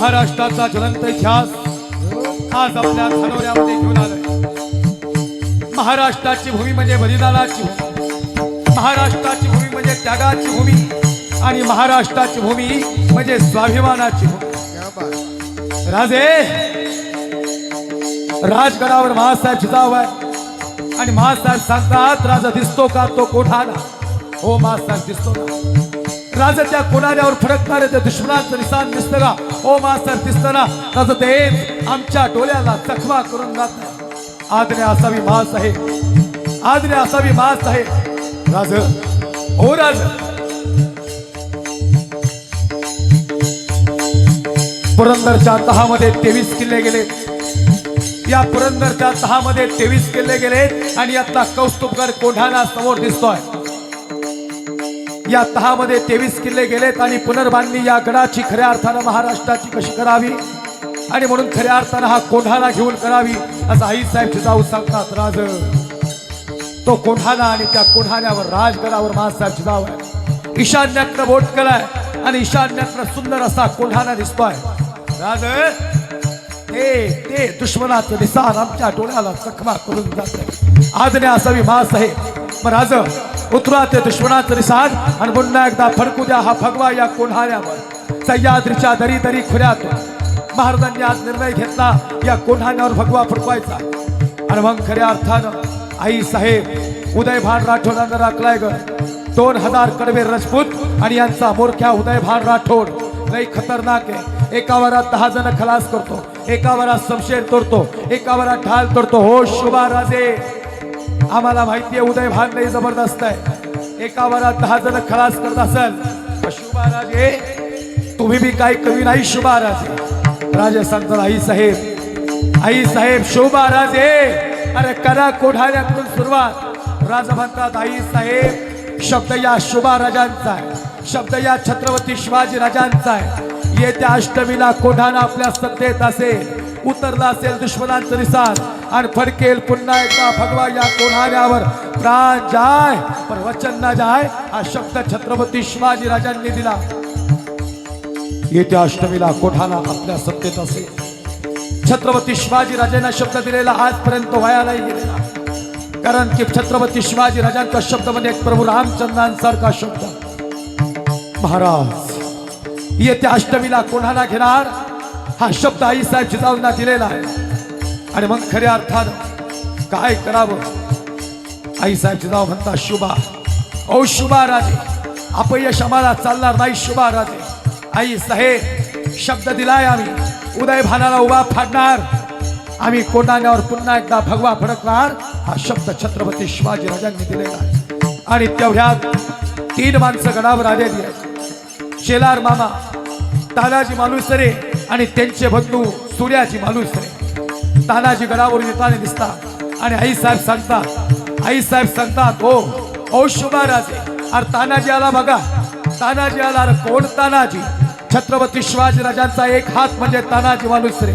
महाराष्ट्राचा ज्वलंत इतिहास आज आपल्या धानोऱ्यामध्ये घेऊन आलोय। महाराष्ट्राची भूमी म्हणजे बलिदानाची भूमी, महाराष्ट्राची भूमी म्हणजे त्यागाची भूमी आणि महाराष्ट्राची भूमी म्हणजे स्वाभिमानाची भूमी। राजे राजगडावर महासाहेब जिजाऊ आहे आणि महासाहेब सांगतात राजा दिसतो का तो कोठाला? हो महासाहेब दिसतो ना। राजा त्या कोणाऱ्यावर फडकणारे ते दुश्मनाचं निशाण दिसतं का? हो महासाहेब दिसतं ना। राजा ते आमच्या डोळ्याला जखमा करून जात। आदने असावी महासाहेब, आदने असावी महासाहेब। राज हो राज पुरंदरच्या तहामध्ये 23 किल्ले गेले। या पुरंदरच्या तहामध्ये 23 किल्ले गेले आणि यातला कौस्तुभगड कोढाणा समोर दिसतोय। या तहामध्ये 23 किल्ले गेलेत आणि पुनर्बांधणी या गडाची खऱ्या अर्थानं महाराष्ट्राची कशी करावी आणि म्हणून खऱ्या अर्थानं हा कोढाणा घेऊन करावी असं आईसाहेब जिजाऊ सांगतात। राज तो कोढाणा आणि त्या कोढाण्यावर राजगडावर महासाहेब जिजाऊ आहे। ईशान्येकडे बोटकळ आहे आणि ईशान्येकडे सुंदर असा कोढाणा दिसतोय। राज ते दुश्मनाचं निशाण आमच्या डोळ्याला जखमा करून जाते। आदने असावी महासाहेब। राज उतरा ते दुश्मनाचं निशाण आणि पुन्हा एकदा फडकू द्या हा भगवा या कोढाण्यावर। सह्याद्रीच्या दरी दरी खुऱ्यात महाराजांनी आज निर्णय घेतला या कोढाण्यावर भगवा फडकवायचा आणि मग खऱ्या अर्थानं आई साहेब उदयभान राठोडांना राखलाय ग। 2000 कडवे राजपूत आणि यांचा मोरख्या उदयभान राठोड लई खतरनाक आहे। एका वारात 10 जण खलास करतो, एका वारात शमशेर तोडतो, एका वारात ढाल तोडतो। हो शुभा राजे आम्हाला माहिती आहे उदयभान लई जबरदस्त आहे। एका वारात 10 जण खलास करत असेल शुभा राजे तुम्ही बी काही कमी नाही शुभा राजे। राजे सांगतात आई साहेब शुभा राजे अरे करा कोढाण्याकडून सुरुवात। राजा म्हणतात आई साहेब शब्द या शुभा राजांचा आहे, शब्द या छत्रपती शिवाजी राजांचा आहे। येत्या अष्टमीला कोढाणा आपल्या सत्तेत असेल, उतरला असेल दुश्मनांचं निशाण आणि फडकेल पुन्हा एकदा भगवा या कोढाण्यावर। प्राण जाय पण वचन ना जाय हा शब्द छत्रपती शिवाजी राजांनी दिला। येत्या अष्टमीला कोढाणा आपल्या सत्तेत असेल। छत्रपती शिवाजी राजांना शब्द दिलेला आजपर्यंत वाया नाही गेलेला, कारण की छत्रपती शिवाजी राजांचा शब्द म्हणजे एक प्रभू रामचंद्रांसारखा शब्द। महाराज येत्या अष्टमीला कोढाणा घेणार हा शब्द आईसाहेब जिजाऊंना दिलेला आहे आणि मग खऱ्या अर्थानं काय करावं आईसाहेब जिजाऊ म्हणतात शुभा ओ शुभा राजे अपयश आम्हाला चालणार नाही। शुभा राजे आई साहेब शब्द दिलाय आम्ही उदयभानाला उभा फाडणार, आम्ही कोढाण्यावर पुन्हा एकदा भगवा फडकणार हा शब्द छत्रपती शिवाजी राजांनी दिलेला आहे। आणि तेवढ्यात 3 माणसं गडावर आलेली आहेत। शेलार मामा तानाजी मालुसरे आणि त्यांचे बंधू सूर्याजी मालुसरे तानाजी गडावर येताना दिसतात आणि आई साहेब सांगतात ओ शुभा राजे अरे तानाजी आला बघा, तानाजी आला। अरे कोण तानाजी? छत्रपती शिवाजी राजांचा एक हात म्हणजे तानाजी मालुसरे,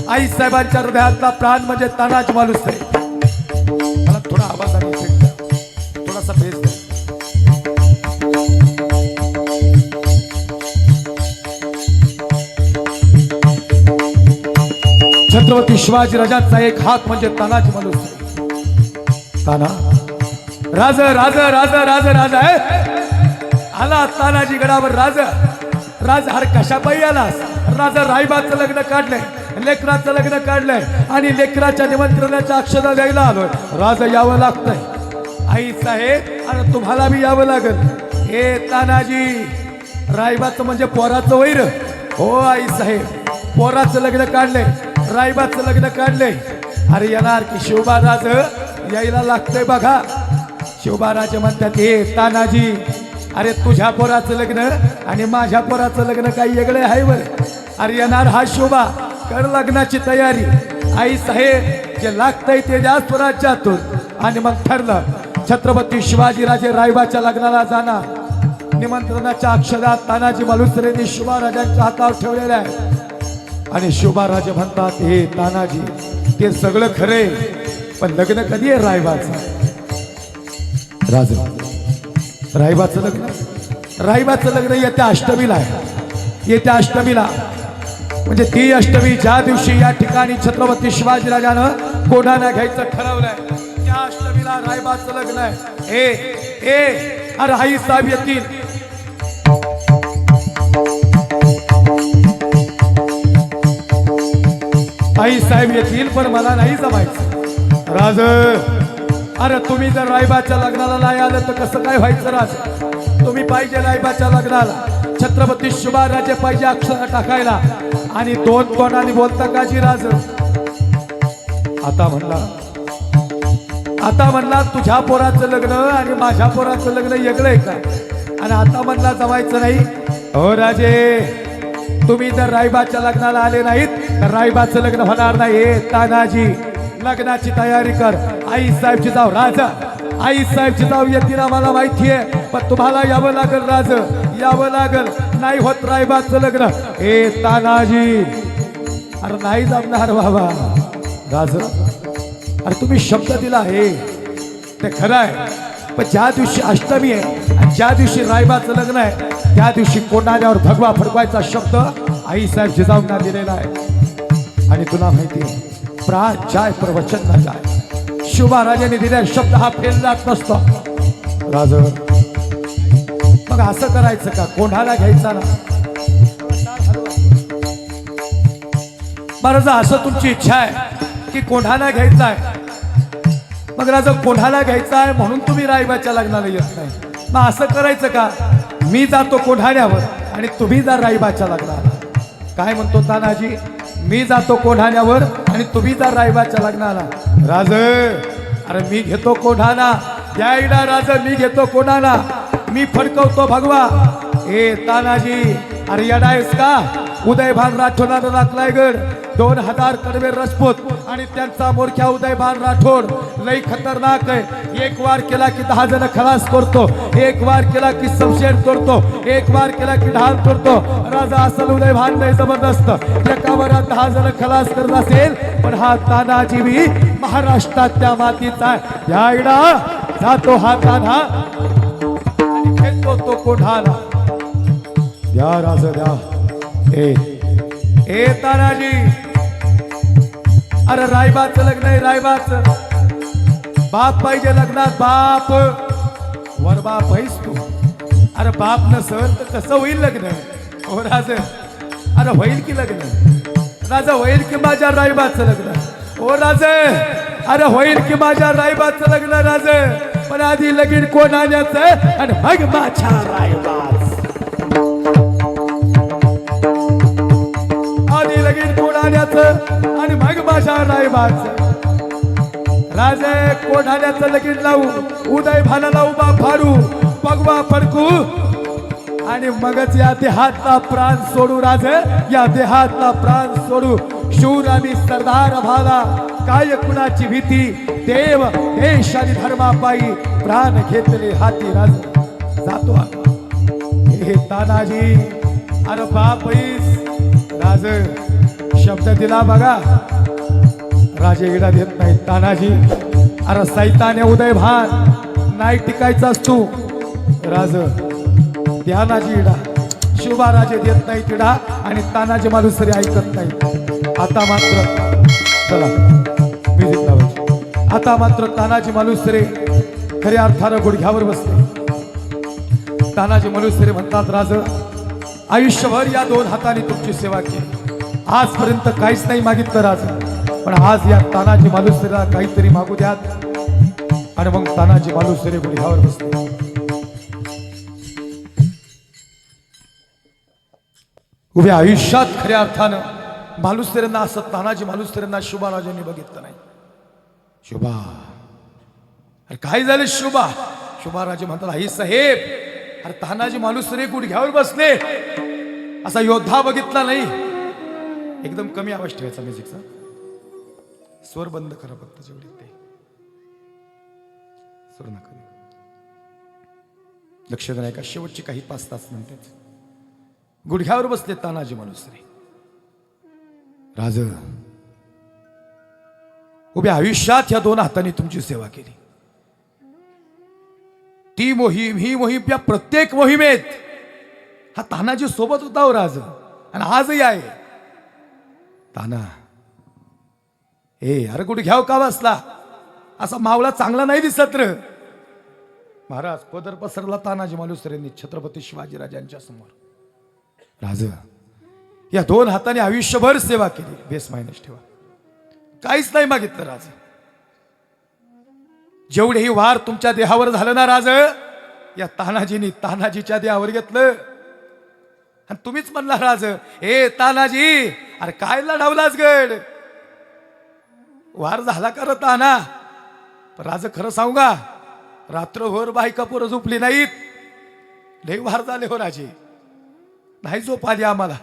आई साहेबांच्या हृदयातला प्राण म्हणजे तानाजी मालुसरे। मला थोडा आवाज आणि थोडासा बेस दे। छत्रपती शिवाजी राजांचा एक हात म्हणजे तानाजी मालुसरे। ताना राज राज राज राज राज आला तानाजी गडावर। राज हर कशा पायी आलास? राजा रायबाचं लग्न काढलंय, लेकराचं लग्न काढलंय आणि लेकराच्या निमंत्रणाच्या अक्षता द्यायला आलोय। राजा यावं लागतंय आई साहेब आणि तुम्हाला बी यावं लागल। हे तानाजी रायबाचं म्हणजे पोराचं वैर। हो आई साहेब पोराचं लग्न काढलंय, रायबाचं लग्न काढलंय। अरे येणार की शिवबाराज यायला लागतंय बघा। शिवबाराजे म्हणतात हे तानाजी अरे तुझ्या पोराचं लग्न आणि माझ्या पोराचं लग्न काही वेगळे आहे बरं। अरे येणार हा शोभा कर लग्नाची तयारी। आई साहेब जे लागतंय ते द्या स्वराज्यातून आणि मग ठरलं छत्रपती शिवाजी राजे रायबाच्या लग्नाला जाणार। निमंत्रणाच्या अक्षरात तानाजी मालुसरेंनी शुभा राजांच्या हातावर ठेवलेल्या आहे आणि शुभा राजे म्हणतात हे तानाजी ते सगळं खरे पण लग्न कधी आहे रायबाचं? राजा रायबाचं लग्न येत्या अष्टमीला आहे। येत्या अष्टमीला म्हणजे ती अष्टमी ज्या दिवशी या ठिकाणी छत्रपती शिवाजीराजानं कोढाणा घ्यायचं ठरवलंय त्या अष्टमीला रायबाचं लग्न आहे. अरे आई साहेब येतील. आई साहेब येतील पण मला नाही जमायचं राज. अरे तुम्ही जर रायबाच्या लग्नाला नाही आलं तर कसं काय व्हायचं राज. तुम्ही पाहिजे रायबाच्या लग्नाला छत्रपती शिवाजीराजे पाहिजे अक्षर टाकायला आणि दोन तोंडाने बोलता काजी राज. आता म्हणला तुझ्या पोराचं लग्न आणि माझ्या पोराचं लग्न वेगळं आहे का. आणि आता म्हणला जमायचं नाही. हो राजे तुम्ही जर रायबाच्या लग्नाला आले नाहीत तर रायबाचं लग्न होणार नाही. तानाजी लग्नाची तयारी कर. आई साहेबची जाव राजा आई साहेबची जाव येतील आम्हाला माहिती आहे पण तुम्हाला यावं लागल राज यावं लागल. नाही होत रायबाचं लग्न. तानाजी अरे नाही जमणार बाबा राज. अरे तुम्ही शब्द दिला आहे ते खरं आहे पण ज्या दिवशी अष्टमी आहे आणि ज्या दिवशी रायबाचं लग्न आहे त्या दिवशी कोंडाण्यावर भगवा फडकवायचा शब्द आई साहेब जिजाऊंना दिलेला आहे. आणि तुला माहिती आहे प्राण जाय प्रवचन न जाय. शिवराजांनी दिलेला शब्द हा फेल जात नसतो राज. मग असं करायचं का कोंढाणा घ्यायचा ना. महाराज असं तुमची इच्छा आहे की कोंढाणा घ्यायचा आहे. मग राजा कोंढाणा घ्यायचा आहे म्हणून तुम्ही रायबाच्या लग्नाला येत नाही. मग असं करायचं का मी जातो कोंढाण्यावर आणि तुम्ही जा रायबाच्या लग्नाला. काय म्हणतो तानाजी मी जातो कोंढाण्यावर आणि तुम्ही जा रायबाच्या लग्नाला. राज अरे मी घेतो कोंढाणा यायला राज मी घेतो कोंढाणा मी फडकवतो भगवा. तानाजी अरे येडायस का. उदयभान राठोडानं राखलाय गड. 2000 कडवे राजपूत आणि त्यांचा मोरख्या उदयभान राठोड लई खतरनाक आहे. एक वार केला की 10 जण खलास करतो. एक वार केला की शमशेर तोडतो. एक वार केला की ढाल तोडतो. राजा असल उदयभान नाही जबरदस्त. एका वरात 10 जण खलास करत असेल पण हा तानाजी बी महाराष्ट्राच्या मातीचा आहे. यायडा जातो हा ताना आणि घेतो तो कोंढाणा. द्या राजा द्या. तानाजी अरे रायबाचं लग्न आहे रायबाचं. बाप पाहिजे लग्नात बाप. वर बाप आहेस तू. अरे बाप नसल तर कसं होईल लग्न. हो राज अरे होईल की लग्न राजा होईल की माझ्या रायबाचं लग्न. हो राज अरे होईल की माझ्या रायबाचं लग्न राज. पण आधी लगीन कोणाचं आणि मग माझ्या रायबाचं. लगीन कोढाण्याचं आणि मग माझ्या रायबाचं. राजे कोढाण्याचं लगीन लावू उदयभानाला उभा फाडू भगवा फडकू आणि मगच या देहातला प्राण सोडू. राजे या देहातला प्राण सोडू. शूर आणि सरदार भाला काय कुणाची भीती. देव देश आणि धर्मापायी प्राण घेतले हाती. राज जातो हे तानाजी अरे बाप राज शब्द दिला बघा. राजे इडा देत नाही तानाजी. अरे सैताने उदयभान नाही टिकायचा असतो राज. ध्यानाजी इडा शिवराजे देत नाही तिडा आणि तानाजी मालुसरी ऐकत नाही. आता मात्र चला म्युझिक लावायची. आता मात्र तानाजी मालुसरे खऱ्या अर्थानं गुडघ्यावर बसले. तानाजी मालुसरे म्हणतात राज आयुष्यभर या 2 हाताने तुमची सेवा केली. आजपर्यंत काहीच नाही मागितलं राजा पण आज या तानाजी मालुसरेला काहीतरी मागू द्यात. आणि मग तानाजी मालुसरे गुढीवर बसले. उभ्या आयुष्यात खऱ्या अर्थानं मालुसरेंना असं तानाजी मालुसरेंना शिवराजांनी बघितलं नाही. शुभा अरे काय झालं शुभा. शिवराजे म्हणतात आई साहेब अरे तानाजी मालुसरे गुडघ्यावर बसले असा योद्धा बघितला नाही. एकदम कमी आवाज ठेवायचा म्युझिकचा. स्वर बंद करा फक्त जेवढे ते स्वर नका. लक्ष द्या का शेवटची काही 5 तास म्हणतात. गुडघ्यावर बसले तानाजी मालुसरे. राज उभ्या आयुष्यात या 2 हातांनी तुमची सेवा केली. ती मोहीम ही मोहीम या प्रत्येक मोहिमेत हा तानाजी सोबत होता हो राज. आणि आजही आहे. ताना अरे कुठे घ्याव का बसला, असा मावळा चांगला नाही दिसत र. महाराज पदर पसरला तानाजी मालुसरेंनी छत्रपती शिवाजीराजांच्या समोर. राज या 2 हाताने आयुष्यभर सेवा केली, बेस मायनस ठेवा, काहीच नाही मागितलं राज. जेवढेही वार तुमच्या देहावर झालं ना राज, या तानाजीनी तानाजीच्या देहावर घेतलं. आणि तुम्हीच म्हणला राज, तानाजी अरे काय लढवलाच गड, वार झाला कर ताना. पण राज खरं सांगू का, रात्रभर बायका पोरं झोपली नाहीत, लय वार झाले हो राजे, नाही झोप आली आम्हाला.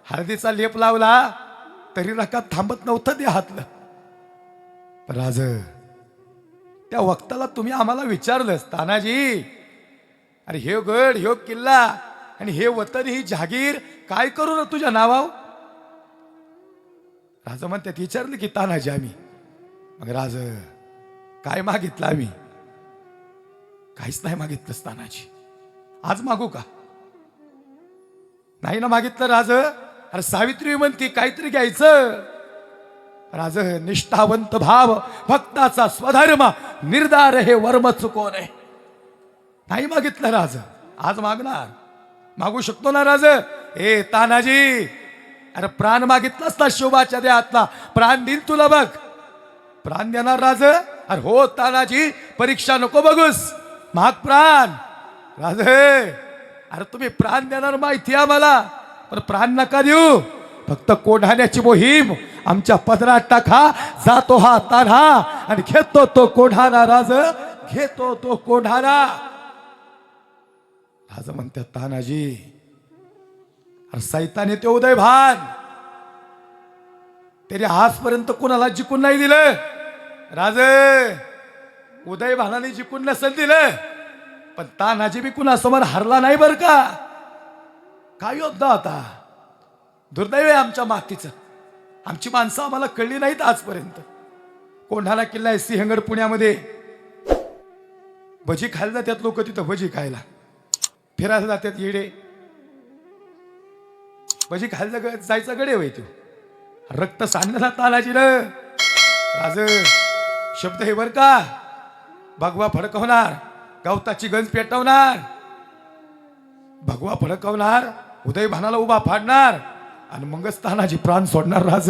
हळदीचा लेप लावला तरी रकात थांबत नव्हतं ते हातलं. पण राज त्या वक्ताला तुम्ही आम्हाला विचारलं, तानाजी अरे हे गड हे किल्ला आणि हे वतन ही जहागीर काय करू ना तुझ्या नावाव. राज म्हणतात विचारलं की तानाजी आम्ही, मग राज काय मागितलं आम्ही, काहीच नाही मागितलं तानाजी. आज मागू का, नाही ना मागितलं राज. अरे सावित्री म्हणती काहीतरी घ्यायचं. राज निष्ठावंत भाव भक्ताचा स्वधर्म निर्धार हे वर्म चुकवणे, नाही मागितलं राज. आज मागणार, मागू शकतो ना राज. तानाजी अरे प्राण मागितलास ना शोभाच्या देहातला, प्राण देईल तुला बघ, प्राण देणार राज. अरे हो तानाजी परीक्षा नको बघूस, माग प्राण. राज अरे तुम्ही प्राण देणार माहिती आम्हाला, पण प्राण नका देऊ, फक्त कोढाण्याची मोहीम आमच्या पदरात टाका. जातो हा तान्हा आणि घेतो तो कोढाणा राज, घेतो तो कोढाणा. राज म्हणतात तानाजी अरे सैताने ते उदय भान तरी आजपर्यंत कुणाला जिंकून नाही दिलं. राज उदय भानाने जिंकून नसेल दिलं, पण तानाजी बी कुणासमोर हरला नाही बर का. काय योद्धा होता, दुर्दैव आहे आमच्या मातीचं. आमची माणसं आम्हाला कळली नाहीत आजपर्यंत. कोंढाणा किल्ला आहे सिंहगड पुण्यामध्ये, भजी खायला जातात लोक, तिथं भजी खायला फिरायला जातात येडे. भजी खायला जायचा गडे होय तो, रक्त सांडला तानाजीनं. राज शब्द हे बर का, भगवा फडकवणार, गवताची गंज पेटवणार, भगवा फडकवणार, उदय भानाला उभा फाडणार आणि मगच तानाजी प्राण सोडणार. राज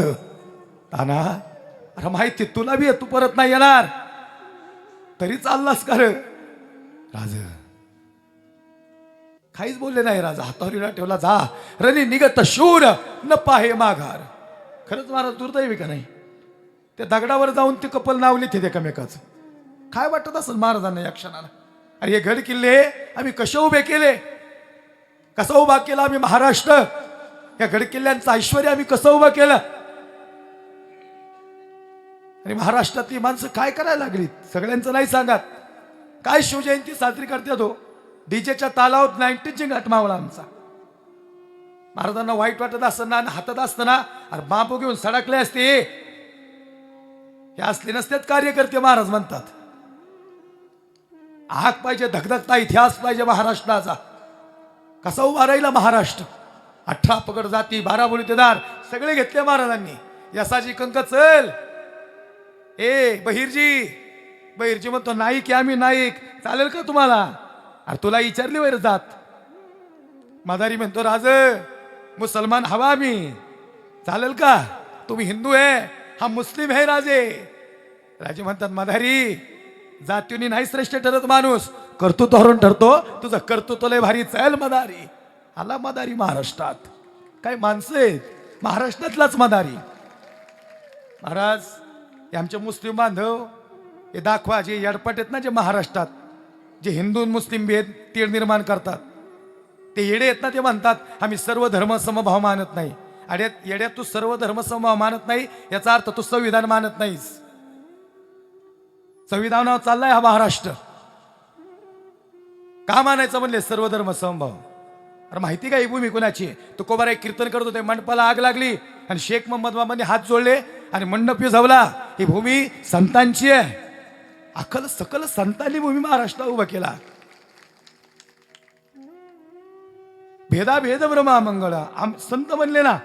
ताना अरे माहिती तुला बी तू परत नाही येणार, तरी चाललास का रे. राज काहीच बोलले नाही राजा, हातावर ठेवला, जा रणी निगत शूर न पाहे माघार. खरंच महाराज दुर्दैवी का नाही, त्या दगडावर जाऊन ते कपल नावले ते एकमेकाचं. काय वाटत असेल महाराजांना या क्षणाला. अरे हे गड किल्ले आम्ही कसे उभे केले, कसा उभा केला आम्ही महाराष्ट्र, या गड किल्ल्यांचं ऐश्वर आम्ही कसं उभं केलं. आणि महाराष्ट्रातली माणसं काय करायला लागली सगळ्यांचं नाही सांगत. काय शिवजयंती साजरी करते तो डीजेच्या तालावर 90ची घाट मावळा आमचा. महाराजांना वाईट वाटत असताना आणि हातात असताना अरे बांबू घेऊन सडकले असते, हे असले नसतेत कार्यकर्ते. महाराज म्हणतात आग पाहिजे, धगधगता इतिहास पाहिजे महाराष्ट्राचा. कसा उभा राहिला महाराष्ट्र. 18 पगड जाती, 12 बुलतेदार सगळे घेतले महाराजांनी. यसाजी कंक चल, बहिरजी म्हणतो नाईक की आम्ही नाईक, चालेल का तुम्हाला. अरे तुला विचारली वैर जात. मदारी म्हणतो राज मुसलमान हवा आम्ही, चालेल का. तुम्ही हिंदू आहे, हा मुस्लिम आहे राजे. राजे म्हणतात मदारी जातीने नाही श्रेष्ठ ठरत माणूस, कर्तृत्वावरून ठरतो. तुझं कर्तृत्व लय भारी, चल मदारी. आला मदारी महाराष्ट्रात. काय माणसं आहेत महाराष्ट्रातलाच मदारी. महाराज हे आमचे मुस्लिम बांधव हे दाखवा, जे येडपट आहेत ना जे महाराष्ट्रात, जे हिंदू मुस्लिम भेद तीळ निर्माण करतात, ते येडे आहेत ना. ते म्हणतात आम्ही सर्व धर्म समभाव मानत नाही. अरे येड्यात तू सर्व धर्म समभाव मानत नाही याचा अर्थ तू संविधान मानत नाहीस. संविधानावर चाललाय हा महाराष्ट्र. का मानायचं म्हणले सर्व धर्म समभाव. अरे माहिती का ही भूमी कोणाची आहे. तो कोबारा एक कीर्तन करत होते, मंडपाला आग लागली आणि शेख मोहम्मद बाबांनी हात जोडले आणि मंडप विझवला. ही भूमी संतांची आहे. अखल सकल संतांनी भूमी महाराष्ट्र उभा केला. भेदा भेद ब्रह्मा मंगळा संत म्हणले ना,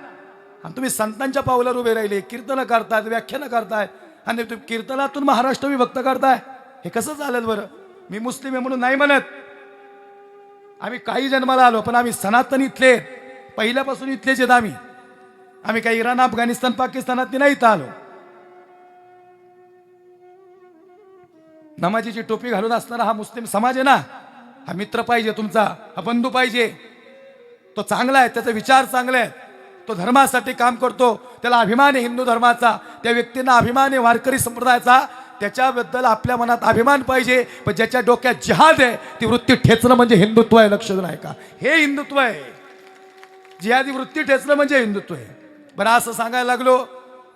आणि तुम्ही संतांच्या पावलावर उभे राहिले, कीर्तन करतायत, व्याख्यानं करतायत आणि तुम्ही कीर्तनातून महाराष्ट्र विभक्त करताय. हे कसं चालेल बरं? मी मुस्लिम आहे म्हणून नाही म्हणत. आम्ही काही जन्माला आलो पण आम्ही सनातन इथले, पहिल्यापासून इथलेच आहेत. आम्ही काही इराण, अफगाणिस्तान, पाकिस्तानात नाही इथं आलो. नमाजीची टोपी घालून असणारा हा मुस्लिम समाज आहे ना, हा मित्र पाहिजे तुमचा, हा बंधू पाहिजे. तो चांगला आहे, त्याचा विचार चांगले आहेत, तो धर्मासाठी काम करतो, त्याला अभिमान आहे हिंदू धर्माचा, त्या व्यक्तींना अभिमान आहे वारकरी संप्रदायाचा, त्याच्याबद्दल आपल्या मनात अभिमान पाहिजे. पण ज्याच्या डोक्यात जिहाद आहे ती वृत्ती ठेचणं म्हणजे हिंदुत्व आहे. लक्ष नाही का? हे हिंदुत्व आहे. जिहादी वृत्ती ठेचणं म्हणजे हिंदुत्व आहे. बरं असं सांगायला लागलो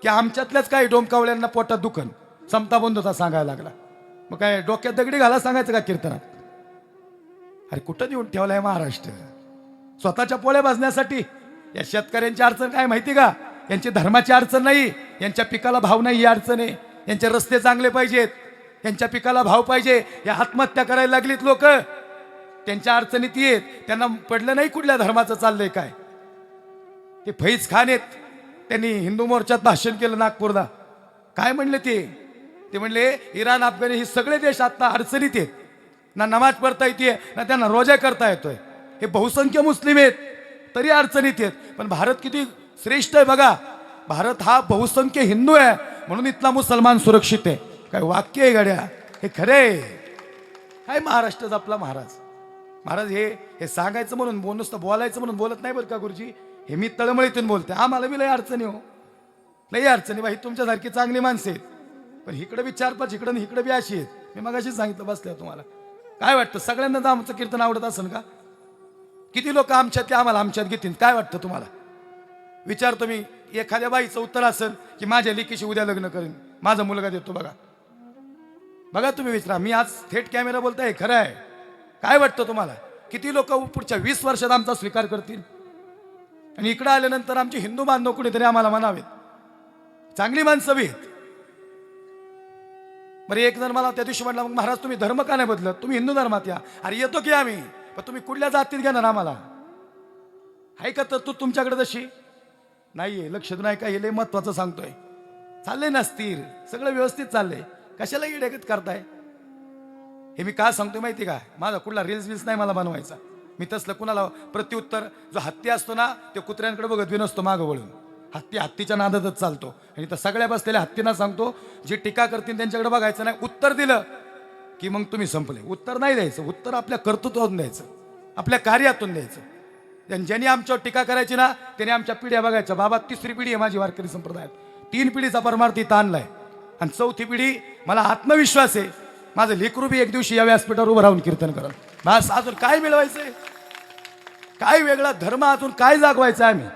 की आमच्यातल्याच काही डोमकावल्यांना पोटात दुखन, समता बंधुता सांगायला लागला. मग काय डोक्यात दगडी घाला सांगायचं का कीर्तनात? अरे कुठं देऊन ठेवलाय महाराष्ट्र स्वतःच्या पोळ्या भाजण्यासाठी? या शेतकऱ्यांची अडचण काय माहिती का? यांची धर्माची अडचण नाही, यांच्या पिकाला भाव नाही ही अडचण आहे. यांचे रस्ते चांगले पाहिजेत, यांच्या पिकाला भाव पाहिजे. या आत्महत्या करायला लागलीत लोक, त्यांच्या अडचणीत येत. त्यांना पडलं नाही कुठल्या धर्माचं चाललंय काय. ते फैज खान आहेत, त्यांनी हिंदू मोर्चात भाषण केलं नागपूरला. काय म्हणले ते म्हणले इराण, अफगाणी हे सगळे देश आता अडचणीत आहेत. ना नमाज पढता येते ना त्यांना रोजा करता येतोय. हे बहुसंख्य मुस्लिम आहेत तरी अडचणीत आहेत. पण भारत किती श्रेष्ठ आहे बघा. भारत हा बहुसंख्य हिंदू आहे म्हणून इथला मुसलमान सुरक्षित आहे. काय वाक्य आहे गड्या, हे खरे. काय महाराष्ट्र आपला महाराज हे सांगायचं म्हणून नुसतं बोलायचं म्हणून बोलत नाही बरं का गुरुजी. हे मी तळमळीतून बोलते. आम्हाला बी लय अडचणी हो, लई अडचणी बाई. तुमच्यासारखी चांगली माणसं आहेत पण इकडे बी 4-5 इकडे बी अशी आहेत. मी मगाशीच सांगितलं बसल्या तुम्हाला. काय वाटतं सगळ्यांनाच आमचं कीर्तन आवडत असेल का? किती लोक आमच्यात आमच्यात घेतील? काय वाटतं तुम्हाला? विचारतो मी. एखाद्या बाईचं उत्तर असेल की माझ्या लेकीशी उद्या लग्न करेन, माझा मुलगा देतो. बघा तुम्ही विचारा. मी आज थेट कॅमेरा बोलताय, खरं आहे. काय वाटतं तुम्हाला? किती लोक पुढच्या 20 वर्षात आमचा स्वीकार करतील? आणि इकडे आल्यानंतर आमचे हिंदू बांधव कुणीतरी आम्हाला म्हणावेत, चांगली माणसं बी आहेत. बरं एक जण मला त्या दिवशी म्हटलं, मग महाराज तुम्ही धर्म का नाही बदलत? तुम्ही हिंदू धर्मात या. अरे येतो की आम्ही, पण तुम्ही कुठल्या जातीत घेणार आम्हाला? आहे का तर तू तुमच्याकडे तशी नाहीये. लक्ष नाही का? हे लय महत्वाचं सांगतोय. चाललंय ना स्थिर, सगळं व्यवस्थित चाललंय. कशाला इडेगत करताय? हे मी का सांगतोय माहिती का? माझा कुठला रील्स नाही मला बनवायचा. मी तसलं कुणाला प्रत्युत्तर, जो हत्ती असतो ना ते कुत्र्यांकडे बघत बी नसतो मागं वळून. हत्तीच्या नादातच चालतो. आणि तर सगळ्या बसलेल्या हत्तींना सांगतो, जे टीका करतील त्यांच्याकडे बघायचं नाही. उत्तर दिलं की मग तुम्ही संपले. उत्तर नाही द्यायचं, उत्तर आपल्या कर्तृत्वातून द्यायचं, आपल्या कार्यातून द्यायचं. ज्यांनी आमच्यावर टीका करायची ना त्यांनी आमच्या पिढ्या बघायच्या. बाबा 3री पिढी आहे माझी वारकरी संप्रदायात. 3 पिढीचा परमार्थ इथं आणलाय. आणि 4थी पिढी, मला आत्मविश्वास आहे माझं लेकरू बी एक दिवशी या व्यासपीठावर उभं राहून कीर्तन करत. बस अजून काय मिळवायचंय? काय वेगळा धर्म अजून काय जागवायचं आम्ही?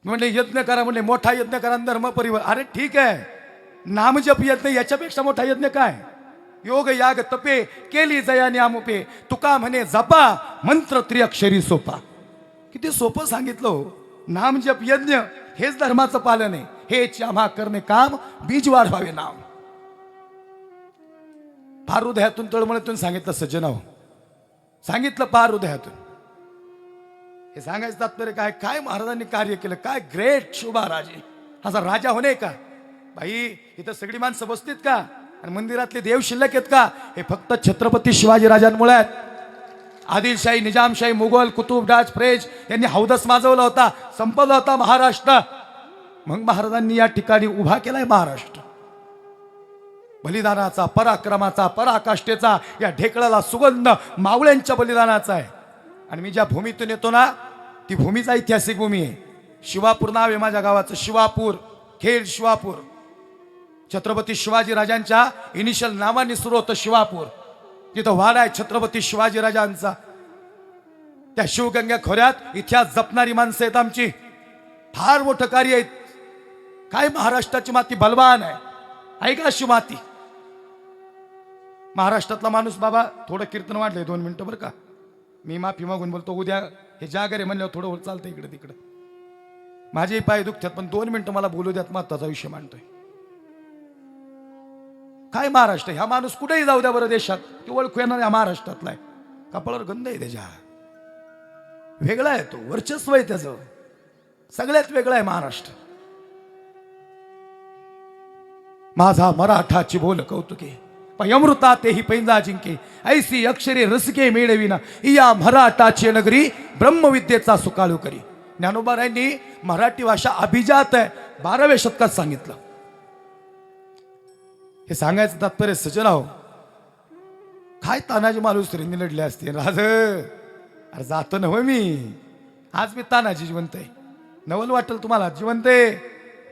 म्हणले यज्ञ करा, म्हणले मोठा यज्ञ करा, धर्म परिवर्तन. अरे ठीक आहे, नामजप यज्ञ याच्यापेक्षा मोठा यज्ञ काय? योग याग तपे केली जया न्यामुपे, तुका म्हणे जपा मंत्र त्रिअक्षरी सोपा. किती सोपं सांगितलं हो. नामजप यज्ञ हेच धर्माचं पालन आहे. हेच आम्हा करणे काम, बीज वाढवावे नाम. फार हृदयातून तळमळीतून सांगितलं सज्जनाव, सांगितलं फार हृदयातून. हे सांगायचं तात्पर्य काय? काय महाराजांनी कार्य केलं, काय ग्रेट शोभा राजे. असा राजा होणे का बाई? इथं सगळी माणसं बसतीत का? आणि मंदिरातले देव शिल्लक आहेत का? हे फक्त छत्रपती शिवाजी राजांमुळे आहेत. आदिलशाही, निजामशाही, मुघल, कुतुबराज, फ्रेंच यांनी हौदस माजवला होता, संपवला होता महाराष्ट्र. मग महाराजांनी या ठिकाणी उभा केलाय महाराष्ट्र. बलिदानाचा, पराक्रमाचा, पराकाष्ठेचा, या ढेकळाला सुगंध मावळ्यांच्या बलिदानाचा आहे. आणि मी ज्या भूमीतून येतो ना ती भूमीचा ऐतिहासिक भूमी आहे. शिवापूर नाव आहे माझ्या गावाचं, शिवापूर, खेड शिवापूर. छत्रपती शिवाजी राजांच्या इनिशियल नावाने सुरू होतं शिवापूर. तिथं वाडा आहे छत्रपती शिवाजी राजांचा. त्या शिवगंगा खोऱ्यात इतिहास जपणारी माणसं आहेत आमची. फार मोठं कार्य आहेत. काय महाराष्ट्राची माती बलवान आहे का अशी माती? महाराष्ट्रातला माणूस बाबा. थोडं कीर्तन वाढलंय 2 मिनिटं बरं का. मी माफी मागून बोलतो. उद्या हे जागर आहे म्हणल्यावर थोडं चालतं इकडे तिकडे. माझे पाय दुखतात पण 2 मिनिटं मला बोलू द्यात. महत्वाचा विषय मांडतोय. काय महाराष्ट्र? ह्या माणूस कुठेही जाऊ द्या बरं देशात, ती ओळखू येणार या महाराष्ट्रातला आहे. कपाळावर गंध आहे त्याच्या, वेगळा आहे तो, वर्चस्व आहे त्याचं. सगळ्यात वेगळा आहे महाराष्ट्र. माझा मराठाची बोल कौतुके पयमृता तेही पैंजा जिंके ऐसी अक्षरे रसके मेळविना या मराठाची नगरी ब्रह्मविद्येचा सुकाळू करी. ज्ञानोबारायांनी मराठी भाषा अभिजात आहे 12व्या शतकात सांगितलं. हे सांगायचं तात्पर्य सजनाव काय तानाजी मालुसरेंनी लढले असते राज. अरे जातो नव मी आज मी तानाजी जिवंत आहे. नवल वाटेल तुम्हाला जिवंत आहे.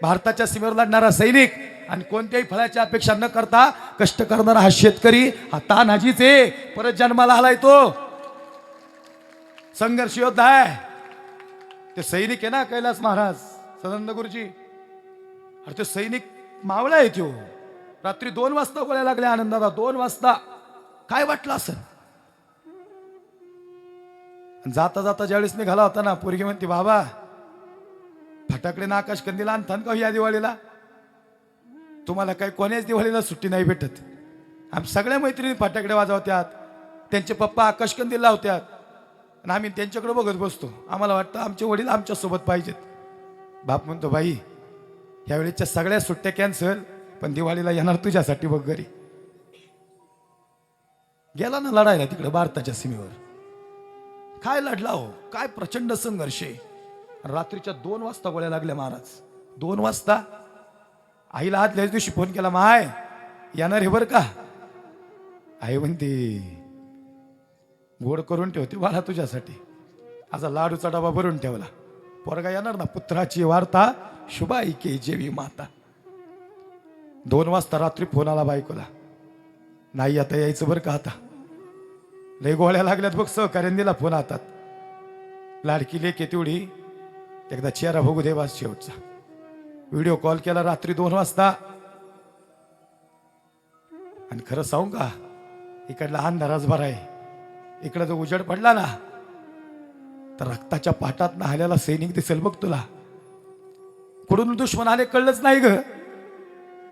भारताच्या सीमेवर लढणारा सैनिक आणि कोणत्याही फळाची अपेक्षा न करता कष्ट करणारा हा शेतकरी हा तानाजीच आहे. परत जन्माला आलाय तो संघर्ष योद्धा आहे. ते सैनिक आहे ना कैलास महाराज सदानंद गुरुजी. अरे ते सैनिक मावळा आहे तो. रात्री 2 वाजता गोळ्या लागल्या आनंदाला. 2 वाजता काय वाटलं असं. जाता जाता ज्यावेळेस निघाला होता ना पोरगी म्हणते बाबा फटाकडे ना आकाश कंदील आणतान का या दिवाळीला. तुम्हाला काही कोण्याच दिवाळीला सुट्टी नाही भेटत. आम्ही सगळ्या मैत्रिणी फटाकडे वाजवत्यात. त्यांचे पप्पा आकाश कंदील लावत्यात आणि आम्ही त्यांच्याकडे बघत बसतो. आम्हाला वाटतं आमचे वडील आमच्या सोबत पाहिजेत. बाप म्हणतो बाई ह्यावेळेच्या सगळ्या सुट्ट्या कॅन्सल पण दिवाळीला येणार तुझ्यासाठी बघ घरी. गेला ना लढायला तिकडे भारताच्या सीमेवर. काय लढला हो. काय प्रचंड संघर्ष आहे. रात्रीच्या 2 वाजता गोळ्या लागल्या महाराज. 2 वाजता आईला आदल्याच दिवशी फोन केला माय येणार हे बरं का. आई म्हणते गोड करून ठेवते बाळा तुझ्यासाठी. असा लाडूचा डबा भरून ठेवला. पोरगा येणार ना पुत्राची वार्ता शुभाई के जेवी माता. 2 वाजता रात्री फोन आला बायकोला नाही आता यायचं बरं का. आता लय गोळ्या लागल्यात बघ. सहकार्याने दिला फोन हातात. लाडकी लेक आहे तेवढी एकदा चेहरा बघू दे बस शेवटचा. व्हिडिओ कॉल केला रात्री 2 वाजता. आणि खरं सांगू का इकडला अंधाराच बरा आहे. इकडे जो उजेड पडला ना तर रक्ताच्या पाटात नाहल्याला सैनिक दिसेल बघ तुला. कुठून दुश्मन आले कळलंच नाही ग.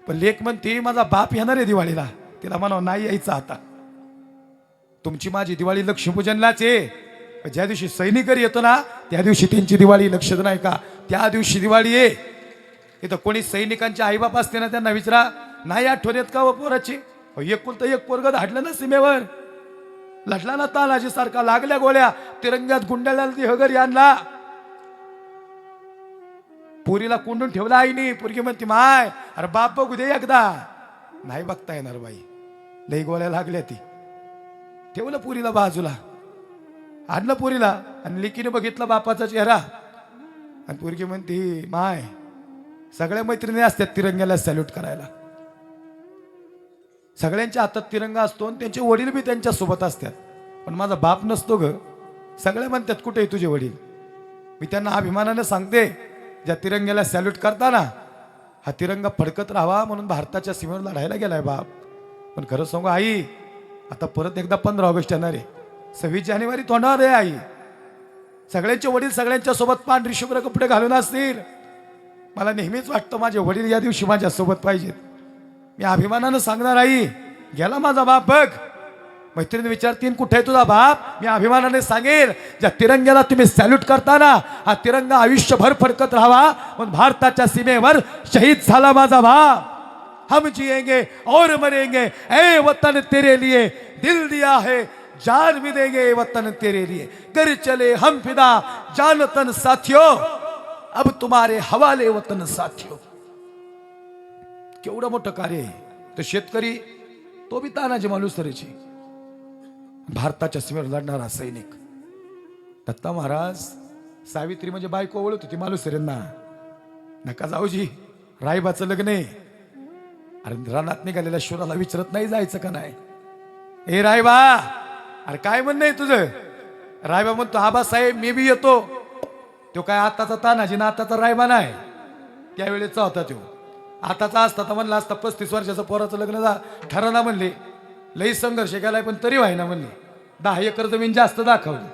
पण लेक म्हणते माझा बाप येणार आहे दिवाळीला. तिला म्हणावं नाही यायचं आता. तुमची माझी दिवाळी लक्ष्मीपूजनलाच आहे. ज्या दिवशी सैनिकरी येतो ना त्या दिवशी त्यांची दिवाळी लक्षात नाही का. त्या दिवशी दिवाळी आहे. इथं कोणी सैनिकांचे आईबाप असते ना त्यांना विचारा नाही आठवण येत का व पोराची. एकुलतं एक पोरग धाडलं ना सीमेवर. लढला ना तानाजी सारखा. लागल्या गोळ्या तिरंग्यात गुंडाळ्याला ती हगर आणला. पुरीला कोंडून ठेवला आईनी. पोरगी म्हणते माय अरे बाप बघू दे एकदा. नाही बघता येणार बाई लई गोळ्या लागल्या. ती ठेवलं पुरीला बाजूला. आणलं पुरीला आणि लेकीने बघितला बापाचा चेहरा. आणि पोरगी म्हणते माय सगळ्या मैत्रिणी असतात तिरंग्याला सॅल्यूट करायला. सगळ्यांच्या हातात तिरंगा असतो आणि त्यांचे वडील बी त्यांच्या सोबत असतात. पण माझा बाप नसतो ग. सगळे म्हणतात कुठे आहे तुझे वडील. मी त्यांना अभिमानाने सांगते ज्या तिरंग्याला सॅल्यूट करताना हा तिरंगा फडकत राहावा म्हणून भारताच्या सीमेवर लढायला गेलाय बाप. पण खरं सांगू आई आता परत एकदा 15 ऑगस्ट येणार आहे. 26 जानेवारी तोंडावर आहे आई. सगळ्यांचे वडील सगळ्यांच्या सोबत पांढरी शुभ्र कपडे घालून असतील. मला नेहमीच वाटतं माझे वडील या दिवशी माझ्या सोबत पाहिजेत. मी अभिमानानं सांगणार आई गेला माझा बाप बघ. मैत्रिणी विचारतील कुठे आहे तुझा बाप. मी अभिमानाने सांगेल ज्या तिरंग्याला तुम्ही सॅल्यूट करताना हा तिरंगा आयुष्यभर फडकत राहावा म्हणून भारताच्या सीमेवर शहीद झाला माझा बाप. हम जिएंगे और मरेंगे ए वतन तेरे लिए दिल दिया है जान भी देंगे वतन तेरे लिए. कर चले हम फिदा जान तन साथियों अब तुम्हारे हवाले वतन साथियों. केवढं मोठं कार्य आहे. तो शेतकरी तो बी तानाजी मालुसरेची. भारताच्या सीमेवर लढणारा सैनिक. दत्ता महाराज सावित्री म्हणजे बायको ओळख होती मालुसरेंना. नका जाऊजी रायबाचं लग्न आहे. अरे रानात निघालेल्या शूराला विचारत नाही जायचं का नाही. ए रायबा अरे काय म्हणणं आहे तुझं. रायबा म्हणतो आबासाहेब मी बी येतो. तो काय आताचा तानाजी ना आताचा रायबा नाही. त्यावेळेचा होता तो. आताचा असता तर म्हणला असता 35 वर्षाचं पोराचं लग्न ठरवणार म्हणले. लई संघर्ष केलाय पण तरी व्हायना म्हणले. 10 एकर जमीन जास्त दाखवली.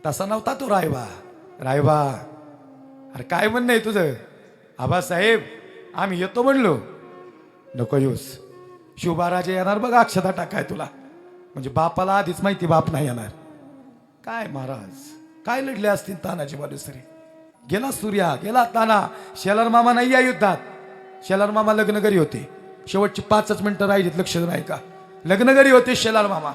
तसा नव्हता तो रायबा. रायबा अरे काय म्हणणं आहे तुझं. आबासाहेब आम्ही येतो म्हणलो. नको येऊस शिवबाराजे येणार बघ अक्षता टाकाय तुला. म्हणजे बापाला आधीच माहिती बाप नाही येणार. काय महाराज काय लढले असतील तानाजी मालुसरे. गेला सूर्या, गेला ताना. शेलार मामा नाही या युद्धात. शेलार मामा लग्नगरी होते. शेवटची 5 मिनिटं राहिलीत, लक्ष नाही का? लग्नगरी होते शेलार मामा.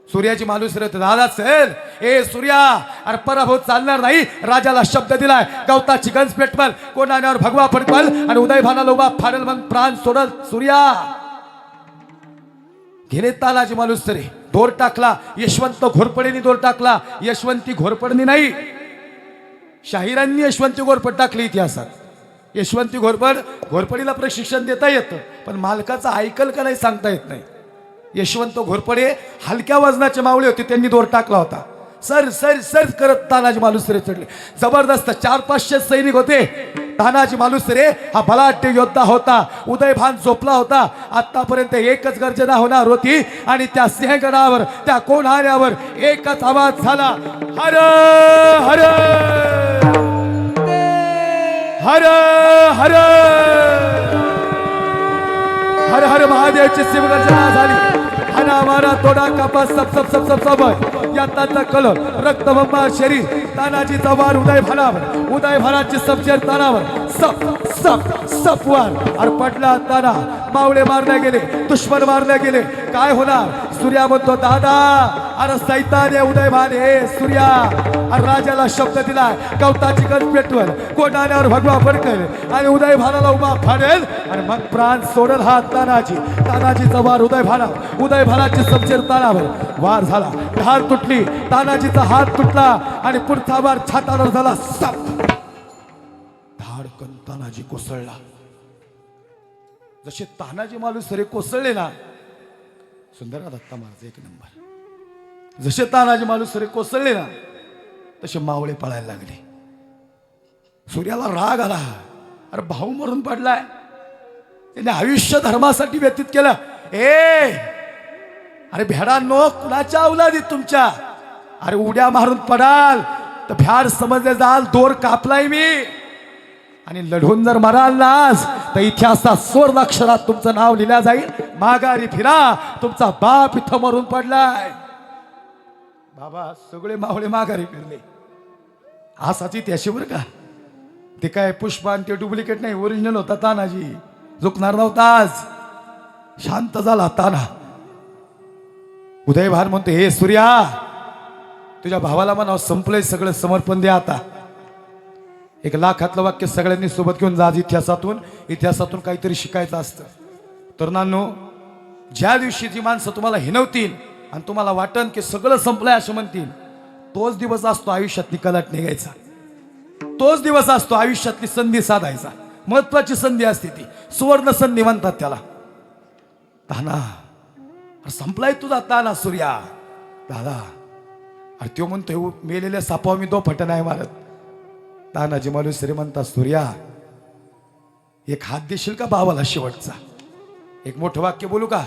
सूर्याची मालुसरे होते. दादा चल, ए सूर्या, अरे पराभव चालणार नाही. राजाला शब्द दिलाय, गवताची गंज पेटवल, कोणावर भगवा फडकवल आणि उदयभानाला उभा फाडल, मग प्राण सोडल. सूर्या गेले तानाजी मालुसरे. दोर टाकला यशवंत घोरपडेने, दोर टाकला. यशवंती घोरपडनी नाही, शाहिरांनी यशवंती घोरपड टाकली इतिहासात. यशवंती घोरपडीला प्रशिक्षण देता येतं, पण मालकाचं ऐकल का नाही सांगता येत नाही. यशवंत घोरपडे हलक्या वजनाचे मावळे होते, त्यांनी दोर टाकला होता. सर सर सर करत तानाजी मालुसरे चढले. जबरदस्त 400-500 सैनिक होते. तानाजी मालुसरे हा बलाढ्य योद्धा होता. उदयभान झोपला होता. आतापर्यंत एकच गर्जना होणार होती आणि त्या सिंहगडावर, त्या कोणाऱ्यावर एकच आवाज झाला, हर हर हर हर हर हर महादेवची शिवगर्जना झाली. हाना मारा तोडा कापा सब सब सब सब सब याताचा कलर रक्तबंबाळ शरीर. तानाजीचा वार उदयभानावर, उदयभानाची सबशेर तानावर, सप सप सप वार. अरे पडला ताना. मावळे मारले गेले, दुश्मन मारले गेले. काय होणार? सूर्या म्हणतो, दादा अरे सैतान आहे उदयभान हे सूर्या. अरे राजाला शब्द दिलाय, गवताची गंज पेटवल, कोणावर भगवा फडकल आणि उदयभानाला उभा फाडेल आणि मग प्राण सोडल. हा तानाजी. तानाजीचा वार उदयभानावर, उदयभानाची सबशेर तानावर. वार झाला, ढाल तुटली, तानाजीचा हात तुटला आणि पुढचा वार छातावर झाला. सप धाडकन तानाजी कोसळला. जसे तानाजी मालुसरे कोसळले ना, सुंदर दत्ता महाराज एक नंबर. जसे तानाजी मालुसरे कोसळले ना, तसे मावळे पळायला लागले. सूर्याला राग आला. अरे भाऊ मरून पडलाय, त्याने आयुष्य धर्मासाठी व्यतीत केलं. अरे भेडांनो, कुणाच्या औलादीत तुमच्या? अरे उड्या मारून पडाल तर भ्याड समजले जाल. दोर कापलाय मी आणि लढून जर मराल नाच तर इतिहासात स्वर्ण अक्षरात तुमचं नाव लिहिलं जाईल. माघारी फिरा, तुमचा बाप इथं मरून पडलाय. बाबा सगळे मावळे माघारी फिरले. असाच इतिहास बरं का. ते काय पुष्पान ते डुप्लिकेट नाही, ओरिजिनल होता तानाजी. झुकणार नव्हता. आज शांत झाला ताना. उदयभान म्हणतो, हे सूर्या, तुझ्या भावाला म्हणावं संपलंय सगळं, समर्पण द्या आता. 1 लाखातलं वाक्य सगळ्यांनी सोबत घेऊन जा. इतिहासातून काहीतरी शिकायचं असतं. तरुणांनो, ज्या दिवशी जी माणसं तुम्हाला हिनवतील आणि तुम्हाला वाटन की सगळं संपलंय असं म्हणतील, तोच दिवस असतो आयुष्यात निकालात निघायचा. तोच दिवस असतो आयुष्यातली संधी साधायचा. महत्वाची संधी असते ती, सुवर्ण संधी म्हणतात त्याला. ताना, संपलाय तुझा ताना सूर्या. दादा, अरे तो म्हणतोय मेलेल्या सापावर मी 2 फटं नाही मारत. तानाजी मालुसरे म्हणतात, सूर्या एक हात देशील का भावाला शेवटचा? एक मोठं वाक्य बोलू का?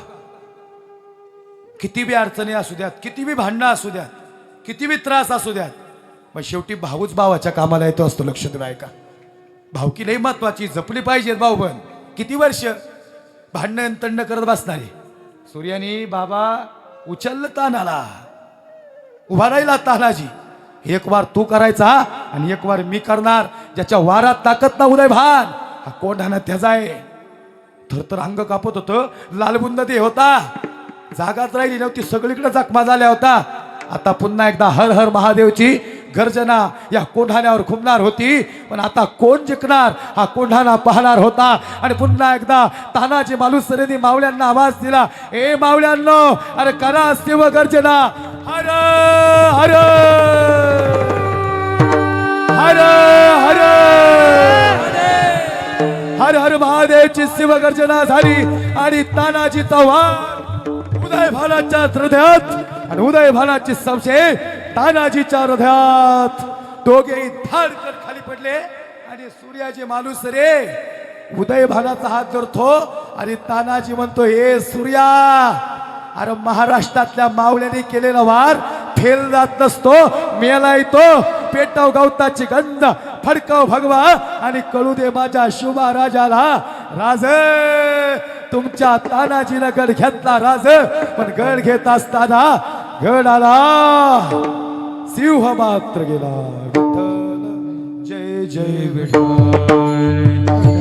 किती बी अडचणी असू द्यात, किती बी भांडणं असू द्यात, किती बी त्रास असू द्यात, मग शेवटी भाऊच भावाच्या कामाला येतो असतो. लक्षात राहायचं का? भावकी लई महत्वाची, जपली पाहिजे. भाऊ बन किती वर्ष भांडण तंड करत बसणारे. सूर्यानी बाबा उचललं तानाला, उभा राहिला तानाजी. एक वार तू करायचा आणि एक वार मी करणार. ज्याच्या वारात ताकद ना उदयभान, हा कोंढाणा त्याचा आहे. थरथर अंग कापत होतं. लालबुंद ते होता, जागाच राहिली नव्हती, सगळीकडे जखमा झाल्या होता. आता पुन्हा एकदा हर हर महादेवची गर्जना या कोंढाण्यावर घुमणार होती. पण आता कोण जिंकणार हा कोंढाणा पाहणार होता. आणि पुन्हा एकदा तानाजी मालुसरेंनी मावळ्यांना आवाज दिला, ए मावळ्यांनो, अरे करा शिव गर्जना. हर हर हर हर हर हर महादेवची शिवगर्जना झाली. आणि तानाजीचा वार उदयभानाच्या हृदयात आणि उदयभानाची संशय तानाजीच्या हृदयात. दोघेही धाडकन खाली पडले आणि सूर्याजी मालुसरे उदयभानाचा हात धरतो आणि तानाजी म्हणतो, हे सूर्या, अरे महाराष्ट्रातल्या मावळ्यांनी केलेला वार फेल जात नसतो, मेला येतो. पेटव गवताची गंध, फडकव भगवा आणि कळू दे माझ्या शुभा राजाला. राज, तुमच्या तानाजीनं गड घेतला राज, पण गड घेत असताना गड आला, सिंह मात्र गेला. विठ्ठल जय जय विठ्ठल